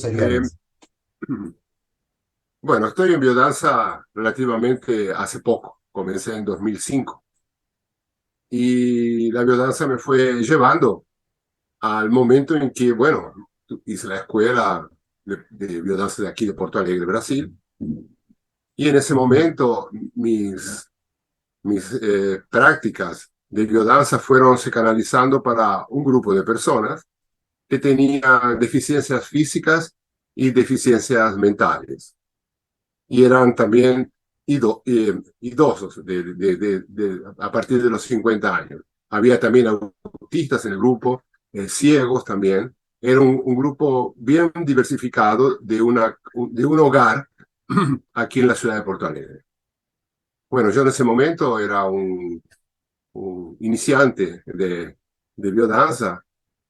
serían Eh, esos? bueno, estoy en biodanza relativamente hace poco. Comencé en 2005 y la biodanza me fue llevando al momento en que, bueno, hice la escuela de biodanza de aquí de Porto Alegre, Brasil, y en ese momento mis prácticas de biodanza fueron se canalizando para un grupo de personas que tenían deficiencias físicas y deficiencias mentales. Y eran también idosos a partir de los 50 años. Había también autistas en el grupo, ciegos también. Era un grupo bien diversificado de un hogar aquí en la ciudad de Porto Alegre. Bueno, yo en ese momento era un iniciante de biodanza,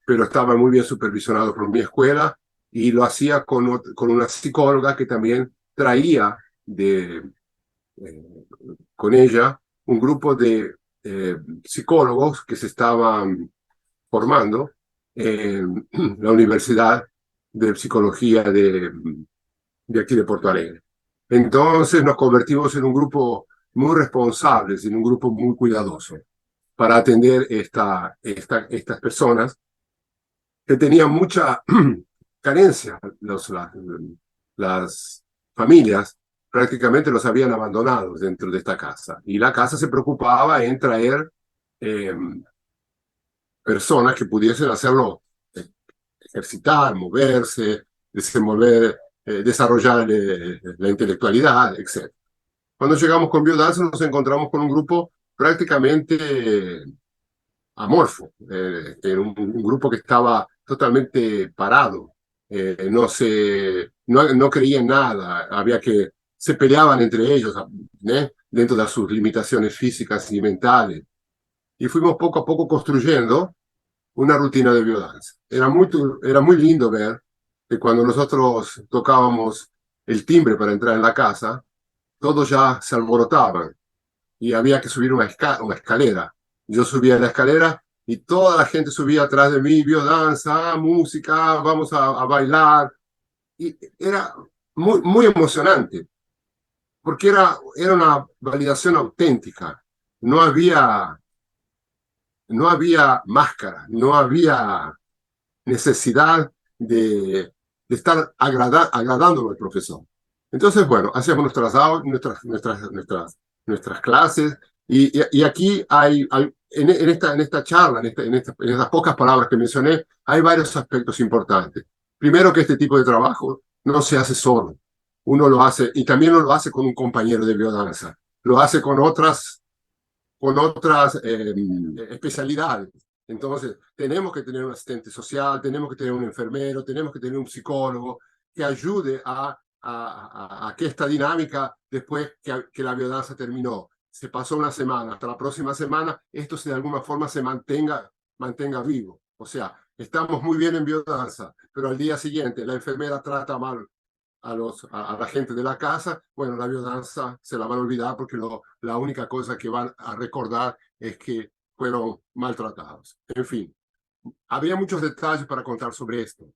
pero estaba muy bien supervisionado por mi escuela y lo hacía con una psicóloga que también traía eh, con ella un grupo de psicólogos que se estaban formando en la Universidad de Psicología de aquí de Porto Alegre. Entonces nos convertimos en un grupo muy responsable, en un grupo muy cuidadoso para atender estas personas que tenían mucha carencia. Las familias prácticamente los habían abandonado dentro de esta casa y la casa se preocupaba en traer eh, personas que pudiesen hacerlo, eh, ejercitar, moverse, desenvolver, desarrollar la intelectualidad, etc. Cuando llegamos con Biodanza nos encontramos con un grupo prácticamente amorfo, un grupo que estaba totalmente parado, no creía en nada, se peleaban entre ellos, dentro de sus limitaciones físicas y mentales. Y fuimos poco a poco construyendo una rutina de biodanza. Era muy lindo ver que cuando nosotros tocábamos el timbre para entrar en la casa, todos ya se alborotaban y había que subir una escalera. Yo subía la escalera y toda la gente subía atrás de mí, biodanza, música, vamos a bailar. Y era muy emocionante, porque era una validación auténtica. No había, no había máscara, no había necesidad de estar agradándolo al profesor. Entonces, bueno, hacíamos nuestras clases y aquí en esta charla, en estas pocas palabras que mencioné, hay varios aspectos importantes. Primero, que este tipo de trabajo no se hace solo. Uno lo hace, y también no lo hace con un compañero de biodanza, lo hace con otras especialidades. Entonces, tenemos que tener un asistente social, tenemos que tener un enfermero, tenemos que tener un psicólogo que ayude a que esta dinámica, después que la biodanza terminó, se pasó una semana, hasta la próxima semana, esto de alguna forma se mantenga vivo. O sea, estamos muy bien en biodanza, pero al día siguiente la enfermera trata mal a la gente de la casa, bueno, la biodanza se la van a olvidar porque la única cosa que van a recordar es que fueron maltratados. En fin, había muchos detalles para contar sobre esto,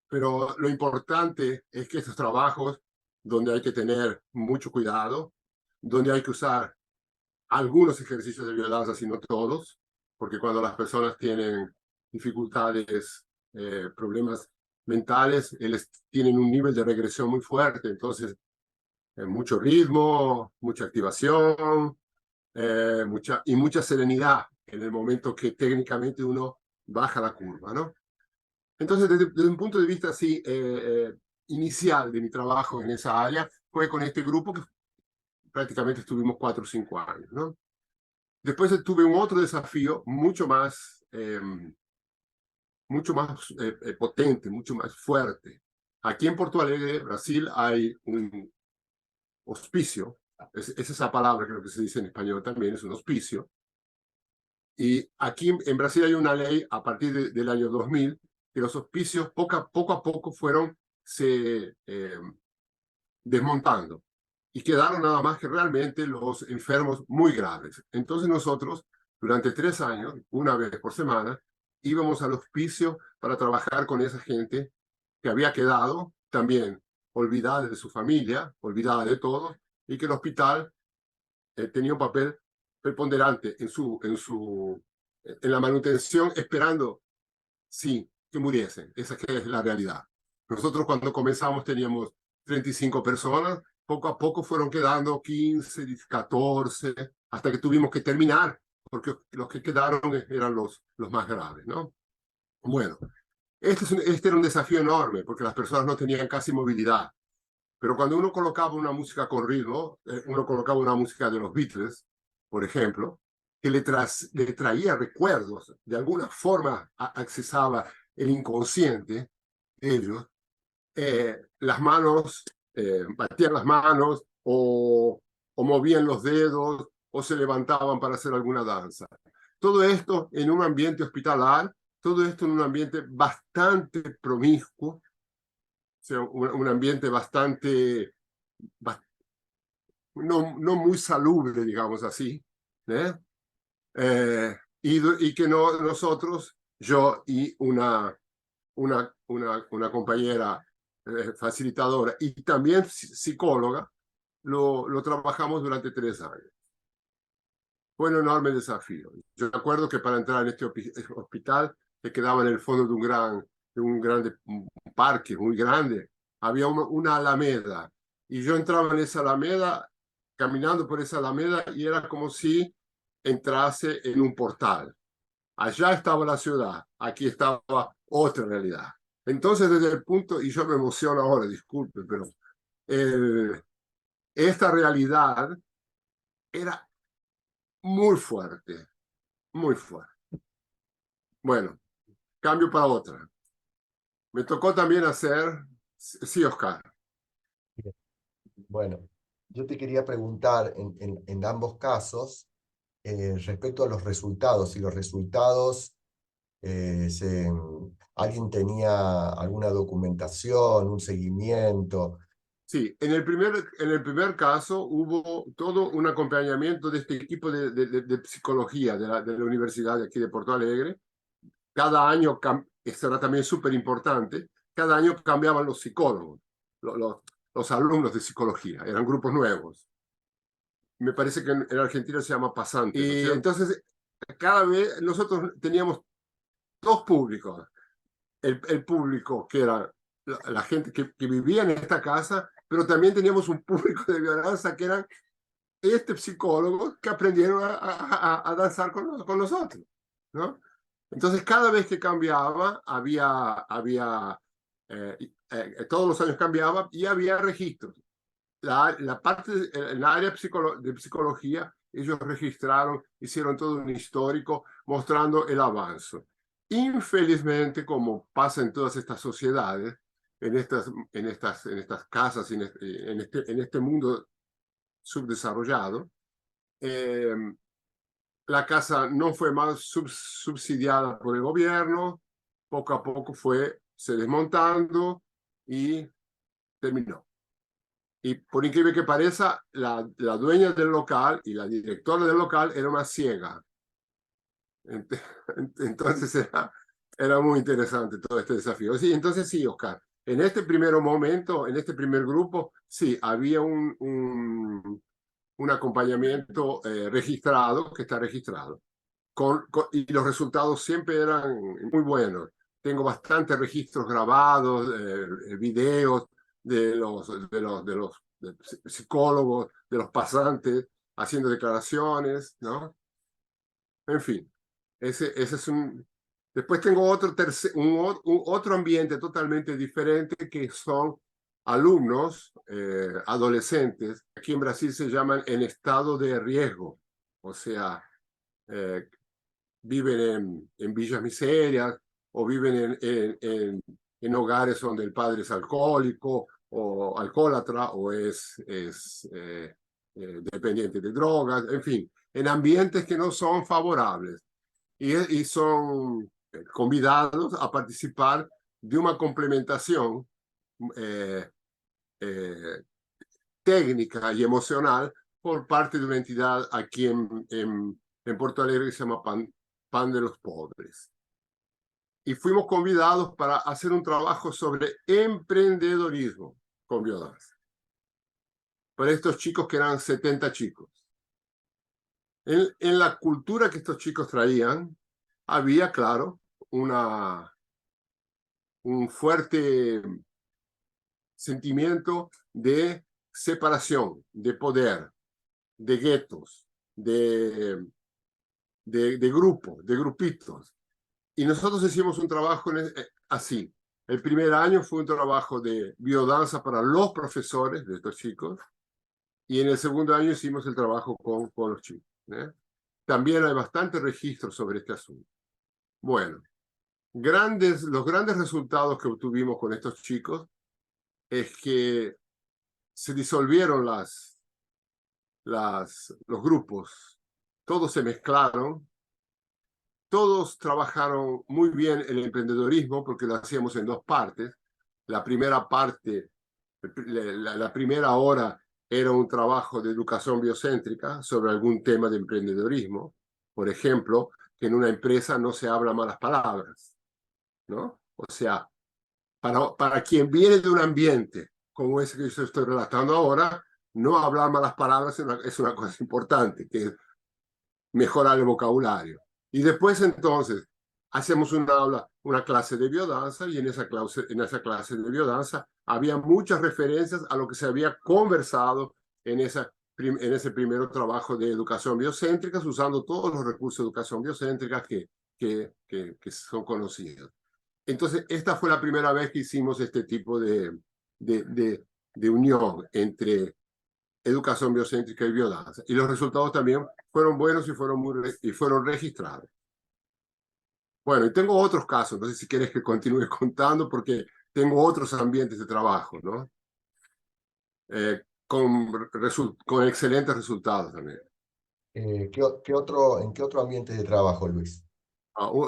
pero lo importante es que estos trabajos, donde hay que tener mucho cuidado, donde hay que usar algunos ejercicios de biodanza, sino todos, porque cuando las personas tienen dificultades, problemas mentales, ellos tienen un nivel de regresión muy fuerte, entonces mucho ritmo, mucha activación, mucha serenidad en el momento que técnicamente uno baja la curva, ¿no? Entonces, desde un punto de vista así, inicial de mi trabajo en esa área, fue con este grupo que prácticamente estuvimos 4 o 5 años, ¿no? Después tuve un otro desafío mucho más potente, mucho más fuerte. Aquí en Porto Alegre, Brasil, hay un hospicio, es esa palabra creo que se dice en español también, es un hospicio. Y aquí en Brasil hay una ley a partir del año 2000 que los hospicios poco a poco fueron desmontando y quedaron nada más que realmente los enfermos muy graves. Entonces nosotros, durante 3 años, una vez por semana, íbamos al hospicio para trabajar con esa gente que había quedado también olvidada de su familia, olvidada de todo, y que el hospital tenía un papel preponderante en la manutención, esperando, sí, que muriesen. Esa que es la realidad. Nosotros cuando comenzamos teníamos 35 personas, poco a poco fueron quedando 15, 14, hasta que tuvimos que terminar, porque los que quedaron eran los más graves, ¿no? Bueno, este era un desafío enorme, porque las personas no tenían casi movilidad. Pero cuando uno colocaba una música con ritmo, uno colocaba una música de los Beatles, por ejemplo, que le traía recuerdos, de alguna forma accesaba el inconsciente de ellos, las manos, batían las manos o movían los dedos o se levantaban para hacer alguna danza. Todo esto en un ambiente hospitalar, todo esto en un ambiente bastante promiscuo, o sea, un ambiente bastante no muy salubre, digamos así, ¿eh? Y que nosotros, yo y una compañera facilitadora y también psicóloga, lo trabajamos durante 3 años. Fue un enorme desafío. Yo me acuerdo que para entrar en este hospital, que quedaba en el fondo de un grande un parque muy grande, había una alameda. Y yo entraba en esa alameda, caminando por esa alameda, y era como si entrase en un portal. Allá estaba la ciudad, aquí estaba otra realidad. Entonces, desde el punto, y yo me emociono ahora, disculpe, pero el, esta realidad era muy fuerte, muy fuerte. Bueno, cambio para otra. Me tocó también hacer, sí, Oscar. Bueno, yo te quería preguntar en ambos casos respecto a los resultados, si los resultados, alguien tenía alguna documentación, un seguimiento. Sí, en el primer caso hubo todo un acompañamiento de este equipo de psicología de la Universidad de aquí de Porto Alegre. Cada año, esto era también súper importante, cada año cambiaban los psicólogos, los, los, los alumnos de psicología, eran grupos nuevos. Me parece que en Argentina se llama pasante. Y entonces, cada vez nosotros teníamos dos públicos. El público que era la gente que vivía en esta casa, pero también teníamos un público de violencia que eran psicólogos que aprendieron a danzar con nosotros, ¿no? Entonces, cada vez que cambiaba, todos los años cambiaba y había registros. La parte, en la área de psicología, ellos registraron, hicieron todo un histórico mostrando el avance. Infelizmente, como pasa en todas estas sociedades, en estas casas, en este mundo subdesarrollado, eh, la casa no fue más subsidiada por el gobierno, poco a poco se desmontando y terminó. Y por increíble que parezca, la dueña del local y la directora del local era una ciega. Ent- Entonces era muy interesante todo este desafío. Sí, entonces sí, Oscar, en este primer momento, en este primer grupo, sí, había un acompañamiento registrado, que está registrado. Y los resultados siempre eran muy buenos. Tengo bastantes registros grabados, videos de los psicólogos, de los pasantes, haciendo declaraciones, ¿no? En fin, ese es un... Después tengo otro ambiente totalmente diferente que son alumnos, adolescentes, aquí en Brasil se llaman en estado de riesgo, o sea, eh, viven en villas miserias o viven en hogares donde el padre es alcohólico o alcohólatra o es dependiente de drogas, en fin, en ambientes que no son favorables y son convidados a participar de una complementación eh, eh, técnica y emocional por parte de una entidad aquí en Porto Alegre que se llama Pan de los Pobres. y fuimos convidados para hacer un trabajo sobre emprendedorismo con biodanza. Para estos chicos que eran 70 chicos. En la cultura que estos chicos traían, había, claro, un fuerte sentimiento de separación, de poder, de guetos, de grupos, de grupitos. Y nosotros hicimos un trabajo así. El primer año fue un trabajo de biodanza para los profesores de estos chicos, y en el segundo año hicimos el trabajo con los chicos. También hay bastante registro sobre este asunto. Bueno, los grandes resultados que obtuvimos con estos chicos es que se disolvieron los grupos, todos se mezclaron, todos trabajaron muy bien el emprendedorismo porque lo hacíamos en dos partes. La primera parte, la primera hora era un trabajo de educación biocéntrica sobre algún tema de emprendedorismo. Por ejemplo, que en una empresa no se habla malas palabras, ¿no? O sea, para quien viene de un ambiente como ese que yo estoy relatando ahora, no hablar malas palabras es una cosa importante, que es mejorar el vocabulario. Y después entonces hacemos una clase de biodanza, y en esa clase de biodanza había muchas referencias a lo que se había conversado en ese primer trabajo de educación biocéntrica, usando todos los recursos de educación biocéntrica que son conocidos. Entonces, esta fue la primera vez que hicimos este tipo de unión entre educación biocéntrica y biodanza. Y los resultados también fueron buenos y fueron registrados. Bueno, y tengo otros casos, no sé si quieres que continúe contando, porque tengo otros ambientes de trabajo, ¿no? Con excelentes resultados también. ¿En qué otro ambiente de trabajo, Luis?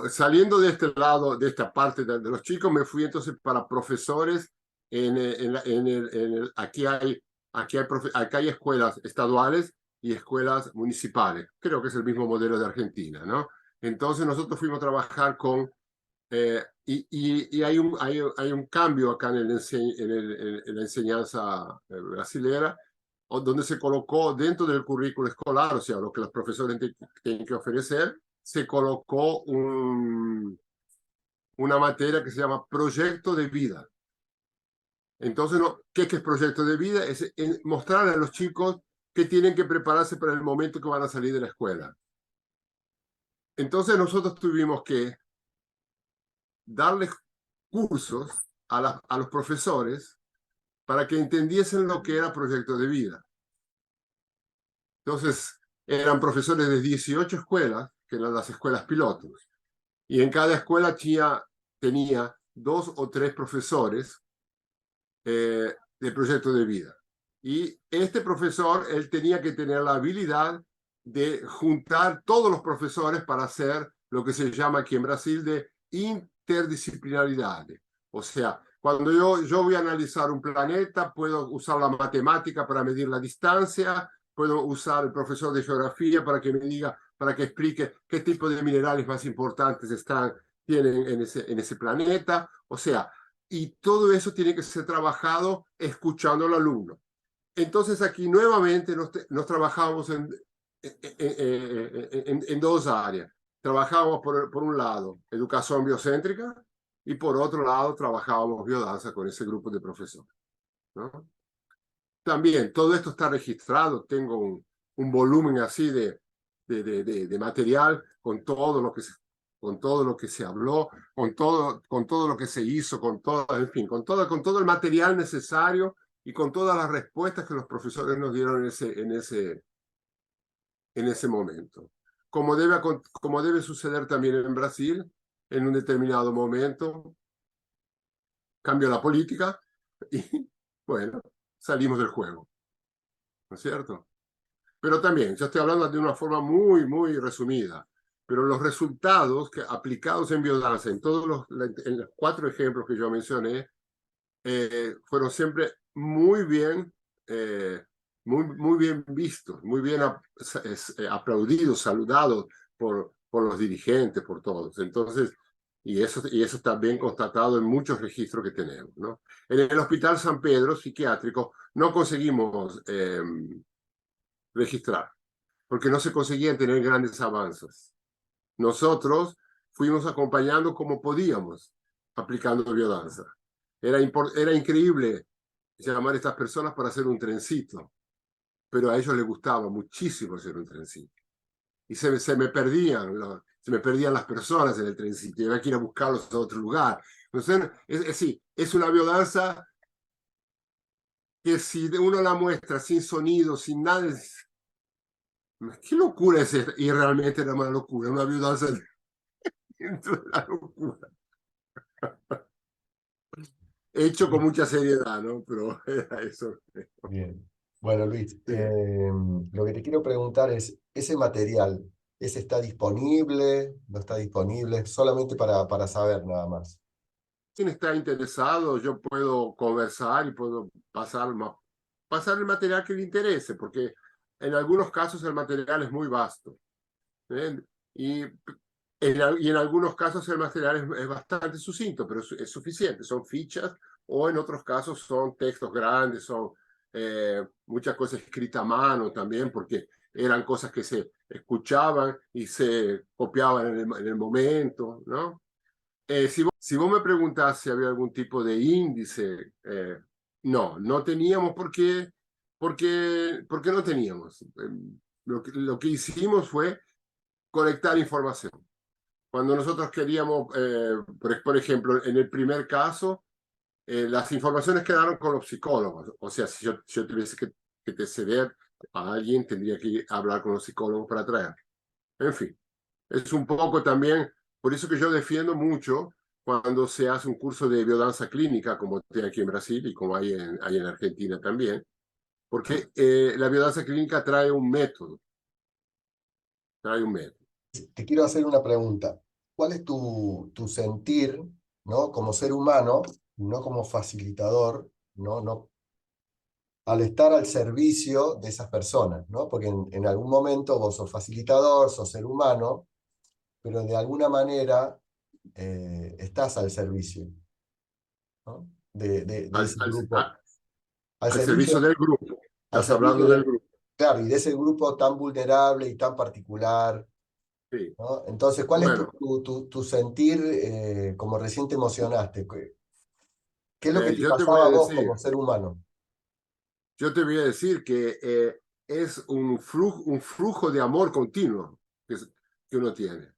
Saliendo de este lado, de esta parte de los chicos, me fui entonces para profesores. Aquí hay escuelas estaduales y escuelas municipales. Creo que es el mismo modelo de Argentina, ¿no? Entonces nosotros fuimos a trabajar y hay un cambio acá en la enseñanza brasilera, donde se colocó dentro del currículo escolar, o sea, lo que los profesores tienen que ofrecer, se colocó una materia que se llama proyecto de vida. Entonces, ¿qué es proyecto de vida? Es mostrar a los chicos que tienen que prepararse para el momento que van a salir de la escuela. Entonces nosotros tuvimos que darles cursos a los profesores para que entendiesen lo que era proyecto de vida. Entonces, eran profesores de 18 escuelas, que eran las escuelas pilotos, y en cada escuela tenía 2 o 3 profesores de proyecto de vida. Y este profesor, él tenía que tener la habilidad de juntar todos los profesores para hacer lo que se llama aquí en Brasil de interdisciplinaridad. O sea, cuando yo voy a analizar un planeta, puedo usar la matemática para medir la distancia, puedo usar el profesor de geografía para que me diga, para que explique qué tipo de minerales más importantes tienen en ese planeta. O sea, y todo eso tiene que ser trabajado escuchando al alumno. Entonces aquí nuevamente nos trabajamos en dos áreas. Trabajamos por un lado educación biocéntrica, y por otro lado trabajábamos biodanza con ese grupo de profesores, ¿no? También todo esto está registrado, tengo un volumen así de material con todo lo que se habló, con todo lo que se hizo, en fin, con todo el material necesario y con todas las respuestas que los profesores nos dieron en ese momento. Como debe suceder también en Brasil, en un determinado momento cambió la política y, bueno, salimos del juego, ¿no es cierto? Pero también, yo estoy hablando de una forma muy, muy resumida, pero los resultados aplicados en biodanza, en los 4 ejemplos que yo mencioné, fueron siempre eh, muy bien vistos, muy bien aplaudidos, saludados por los dirigentes, por todos. Entonces, Y eso está bien constatado en muchos registros que tenemos, ¿no? En el Hospital San Pedro psiquiátrico no conseguimos registrar, porque no se conseguían tener grandes avances. Nosotros fuimos acompañando como podíamos, aplicando biodanza. Era increíble llamar a estas personas para hacer un trencito, pero a ellos les gustaba muchísimo hacer un trencito. Y se me perdían las personas en el trencito, y había que ir a buscarlos a otro lugar. Entonces, es una biodanza que si uno la muestra sin sonido, sin nada, ¿qué locura es esta? Y realmente era una locura, una biodanza dentro de la locura. Hecho con mucha seriedad, ¿no? Pero era eso. Bien. Bueno, Luis, lo que te quiero preguntar es, ¿ese material, ese está disponible? ¿No está disponible? Solamente para saber nada más. Quien está interesado, yo puedo conversar y puedo pasar el material que le interese, porque en algunos casos el material es muy vasto. ¿Eh? Y en algunos casos el material es bastante sucinto, pero es suficiente. Son fichas o en otros casos son textos grandes, son muchas cosas escritas a mano también, porque eran cosas que se escuchaban y se copiaban en el momento, ¿no? Si vos me preguntás si había algún tipo de índice, no teníamos porque no teníamos. Lo que hicimos fue colectar información. Cuando nosotros queríamos, por ejemplo, en el primer caso, las informaciones quedaron con los psicólogos. O sea, si yo tuviese que te ceder a alguien, tendría que hablar con los psicólogos para traer. En fin, es un poco también, por eso que yo defiendo mucho cuando se hace un curso de biodanza clínica, como tiene aquí en Brasil y como hay en Argentina también, porque la biodanza clínica trae un método. Te quiero hacer una pregunta. ¿Cuál es tu sentir, ¿no? Como ser humano, no como facilitador, ¿no? Al estar al servicio de esas personas, ¿no? Porque en algún momento vos sos facilitador, sos ser humano, pero de alguna manera estás al servicio, ¿no? De al, ese al, grupo, a- al al servicio servicio, del grupo. al Estás servicio hablando del de, grupo. claro, y de ese grupo tan vulnerable y tan particular, Sí. ¿no? Entonces, ¿cuál es Bueno, tu sentir, como recién te emocionaste? ¿Qué es lo que te yo te voy pasaba a a vos como decir, ser humano? que es un flujo de amor continuo que uno tiene.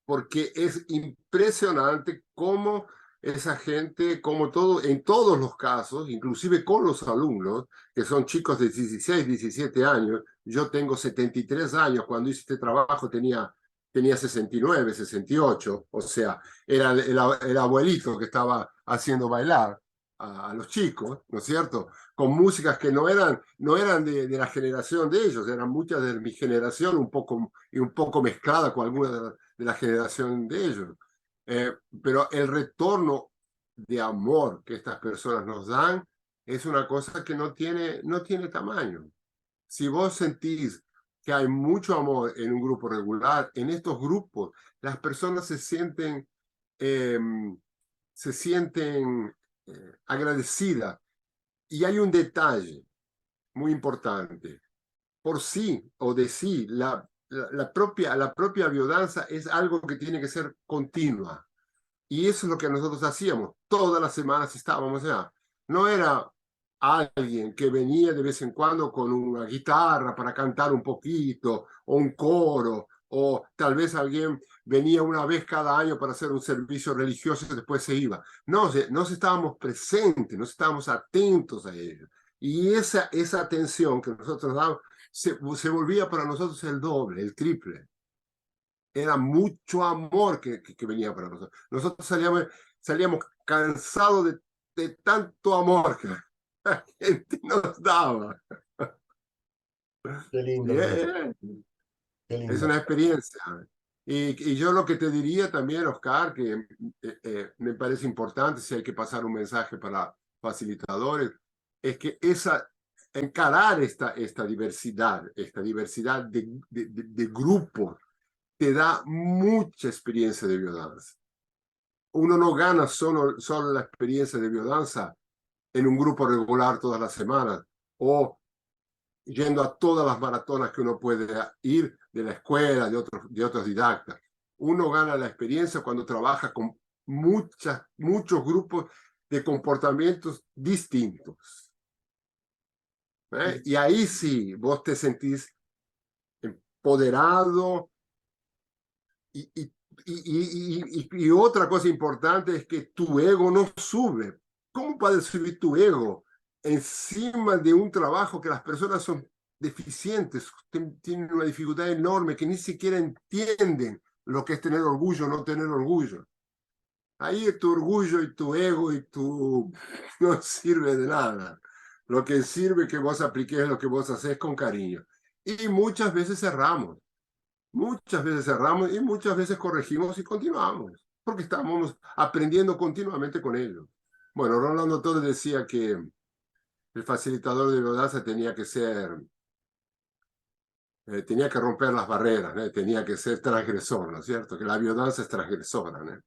Porque es impresionante cómo esa gente, como en todos los casos, inclusive con los alumnos, que son chicos de 16, 17 años, yo tengo 73 años, cuando hice este trabajo tenía 69, 68, o sea, era el abuelito que estaba haciendo bailar a los chicos, ¿no es cierto? Con músicas que no eran de la generación de ellos, eran muchas de mi generación, un poco mezclada con algunas de la generación de ellos. Pero el retorno de amor que estas personas nos dan es una cosa que no tiene tamaño. Si vos sentís que hay mucho amor en un grupo regular, en estos grupos las personas eh, se sienten agradecidas. Y hay un detalle muy importante. Por sí o de sí, la propia biodanza es algo que tiene que ser continua. Y eso es lo que nosotros hacíamos. Todas las semanas estábamos allá. No era alguien que venía de vez en cuando con una guitarra para cantar un poquito, o un coro, o tal vez alguien venía una vez cada año para hacer un servicio religioso y después se iba. No, nos estábamos presentes, nos estábamos atentos a ellos. Y esa atención que nosotros dábamos se volvía para nosotros el doble, el triple. Era mucho amor que venía para nosotros. Nosotros salíamos cansados de tanto amor que la gente nos daba. Qué lindo, Y Luis, qué es lindo. una experiencia. Y yo lo que te diría también, Oscar, que me parece importante, si hay que pasar un mensaje para facilitadores, es que encarar esta diversidad de grupos, te da mucha experiencia de biodanza. uno no gana solo la experiencia de biodanza en un grupo regular todas las semanas o yendo a todas las maratonas que uno puede ir de la escuela, de otros didactas. Uno gana la experiencia cuando trabaja con muchos grupos de comportamientos distintos. Y ahí sí, vos te sentís empoderado. Y otra cosa importante es que tu ego no sube. ¿Cómo puede subir tu ego encima de un trabajo que las personas son deficientes, tienen una dificultad enorme, que ni siquiera entienden lo que es tener orgullo o no tener orgullo? Ahí tu orgullo y tu ego y tu no sirve de nada. Lo que sirve es que vos apliques lo que vos haces con cariño. Y muchas veces cerramos. Muchas veces cerramos y muchas veces corregimos y continuamos, porque estamos aprendiendo continuamente con ellos. Bueno, Rolando Torres decía que el facilitador de biodanza tenía que romper las barreras, ¿no? Tenía que ser transgresor, ¿no es cierto? Que la biodanza es transgresora, ¿no?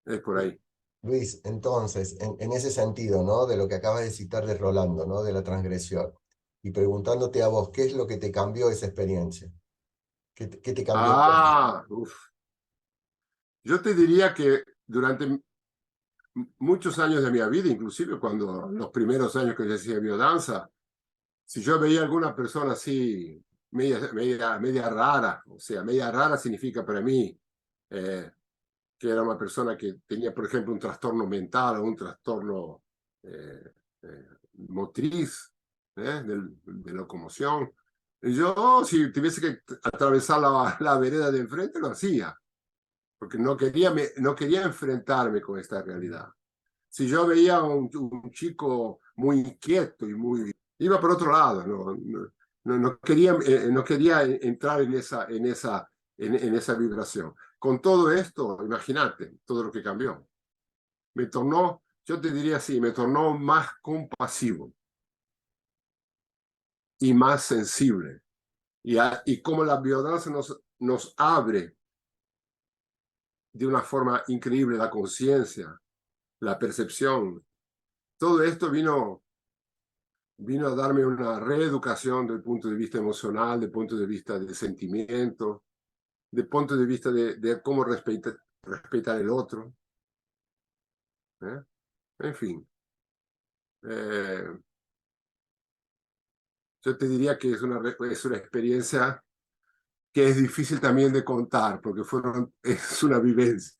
Es por ahí. Luis, entonces, en ese sentido, ¿no? De lo que acabas de citar de Rolando, ¿no? De la transgresión, y preguntándote a vos, ¿qué es lo que te cambió esa experiencia? ¿Qué te cambió? Uf. Yo te diría que durante muchos años de mi vida, inclusive cuando los primeros años que yo hacía biodanza, si yo veía alguna persona así, media rara, o sea, media rara significa para mí que era una persona que tenía, por ejemplo, un trastorno mental o un trastorno eh, eh, motriz, de locomoción. Yo, si tuviese que atravesar la vereda de enfrente, lo hacía, porque no quería enfrentarme con esta realidad. Si yo veía un chico muy inquieto y iba por otro lado, no quería entrar en esa vibración. Con todo esto, imagínate todo lo que cambió. Yo te diría así, me tornó más compasivo y más sensible. Y como la biodanza nos abre de una forma increíble la conciencia, la percepción. Todo esto vino a darme una reeducación del punto de vista emocional, del punto de vista del sentimiento, del punto de vista de cómo respetar el otro. ¿Eh? En fin, eh, yo te diría que es una experiencia que es difícil también de contar, porque es una vivencia.